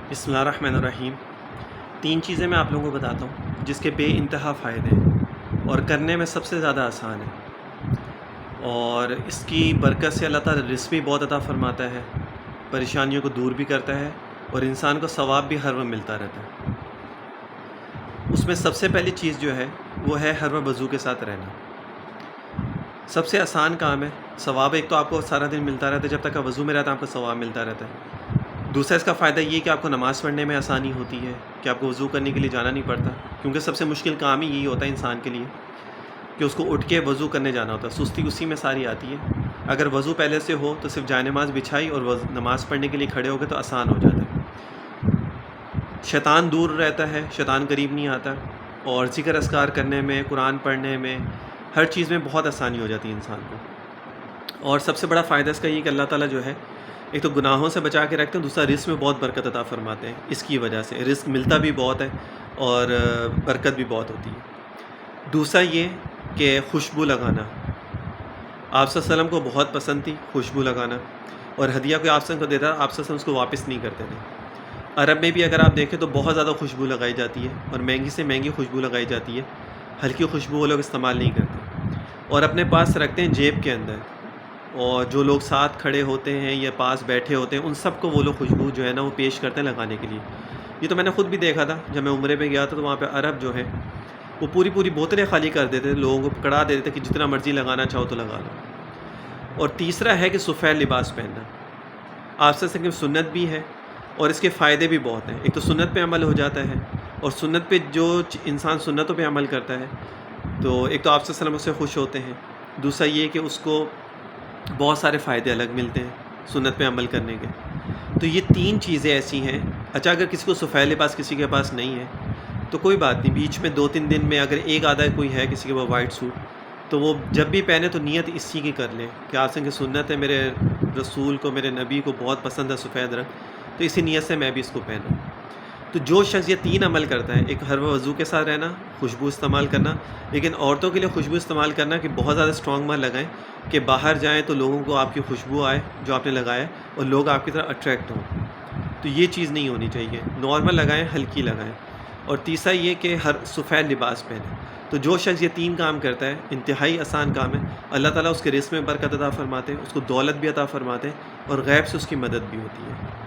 بسم اللہ الرحمن الرحیم۔ 3 چیزیں میں آپ لوگوں کو بتاتا ہوں جس کے بے انتہا فائدے ہیں اور کرنے میں سب سے زیادہ آسان ہے، اور اس کی برکت سے اللہ تعالیٰ رزق بھی بہت عطا فرماتا ہے، پریشانیوں کو دور بھی کرتا ہے اور انسان کو ثواب بھی ہر وقت ملتا رہتا ہے۔ اس میں سب سے پہلی چیز جو ہے وہ ہے ہر وقت وضو کے ساتھ رہنا۔ سب سے آسان کام ہے، ثواب ایک تو آپ کو سارا دن ملتا رہتا ہے، جب تک آپ وضو میں رہتا ہے آپ کو ثواب ملتا رہتا ہے۔ دوسرا اس کا فائدہ یہ کہ آپ کو نماز پڑھنے میں آسانی ہوتی ہے کہ آپ کو وضو کرنے کے لیے جانا نہیں پڑتا، کیونکہ سب سے مشکل کام ہی یہی ہوتا ہے انسان کے لیے کہ اس کو اٹھ کے وضو کرنے جانا ہوتا ہے، سستی اسی میں ساری آتی ہے۔ اگر وضو پہلے سے ہو تو صرف جائے نماز بچھائی اور نماز پڑھنے کے لیے کھڑے ہو گئے تو آسان ہو جاتا ہے۔ شیطان دور رہتا ہے، شیطان قریب نہیں آتا، اور ذکر اذکار کرنے میں، قرآن پڑھنے میں، ہر چیز میں بہت آسانی ہو جاتی ہے انسان کو۔ اور سب سے بڑا فائدہ اس کا یہ کہ اللہ تعالیٰ جو ہے ایک تو گناہوں سے بچا کے رکھتے ہیں، دوسرا رزق میں بہت برکت عطا فرماتے ہیں۔ اس کی وجہ سے رزق ملتا بھی بہت ہے اور برکت بھی بہت ہوتی ہے۔ دوسرا یہ کہ خوشبو لگانا، آپ صلی اللہ علیہ وسلم کو بہت پسند تھی خوشبو لگانا، اور ہدیہ کوئی آپ صلی اللہ علیہ وسلم کو دیتا، آپ صلی اللہ علیہ وسلم اس کو واپس نہیں کرتے تھے۔ عرب میں بھی اگر آپ دیکھیں تو بہت زیادہ خوشبو لگائی جاتی ہے، اور مہنگی سے مہنگی خوشبو لگائی جاتی ہے، ہلکی خوشبو وہ لوگ استعمال نہیں کرتے اور اپنے پاس رکھتے ہیں جیب کے اندر، اور جو لوگ ساتھ کھڑے ہوتے ہیں یا پاس بیٹھے ہوتے ہیں ان سب کو وہ لوگ خوشبو جو ہے نا وہ پیش کرتے ہیں لگانے کے لیے۔ یہ تو میں نے خود بھی دیکھا تھا، جب میں عمرے پہ گیا تھا تو وہاں پہ عرب جو ہے وہ پوری بوتلیں خالی کر دیتے تھے، لوگوں کو پکڑا دیتے تھے کہ جتنا مرضی لگانا چاہو تو لگا لو۔ اور تیسرا ہے کہ سفید لباس پہننا، آپ سے سنت بھی ہے اور اس کے فائدے بھی بہت ہیں۔ ایک تو سنت پہ عمل ہو جاتا ہے، اور سنت پہ جو انسان سنتوں پہ عمل کرتا ہے تو ایک تو آپ صلی اللہ علیہ وسلم اس سے خوش ہوتے ہیں، دوسرا یہ کہ اس کو بہت سارے فائدے الگ ملتے ہیں سنت پہ عمل کرنے کے۔ تو یہ 3 چیزیں ایسی ہیں۔ اچھا، اگر کسی کو سفید لباس کسی کے پاس نہیں ہے تو کوئی بات نہیں، بیچ میں 2-3 دن میں اگر ایک آدھا کوئی ہے کسی کے پاس وائٹ سوٹ، تو وہ جب بھی پہنے تو نیت اسی کی کر لے کہ آپ سے کہ سنت ہے، میرے رسول کو، میرے نبی کو بہت پسند ہے سفید رنگ، تو اسی نیت سے میں بھی اس کو پہنوں۔ تو جو شخص یہ 3 عمل کرتا ہے، ایک ہر وضو کے ساتھ رہنا، خوشبو استعمال کرنا، لیکن عورتوں کے لیے خوشبو استعمال کرنا کہ بہت زیادہ اسٹرانگ مت لگائیں کہ باہر جائیں تو لوگوں کو آپ کی خوشبو آئے جو آپ نے لگایا ہے اور لوگ آپ کی طرح اٹریکٹ ہوں، تو یہ چیز نہیں ہونی چاہیے۔ نارمل لگائیں، ہلکی لگائیں۔ اور تیسرا یہ کہ ہر سفید لباس پہنیں۔ تو جو شخص یہ 3 کام کرتا ہے، انتہائی آسان کام ہے، اللہ تعالیٰ اس کے رزق میں برکت عطا فرماتے ہیں، اس کو دولت بھی عطا فرماتے ہیں، اور غیب سے اس کی مدد بھی ہوتی ہے۔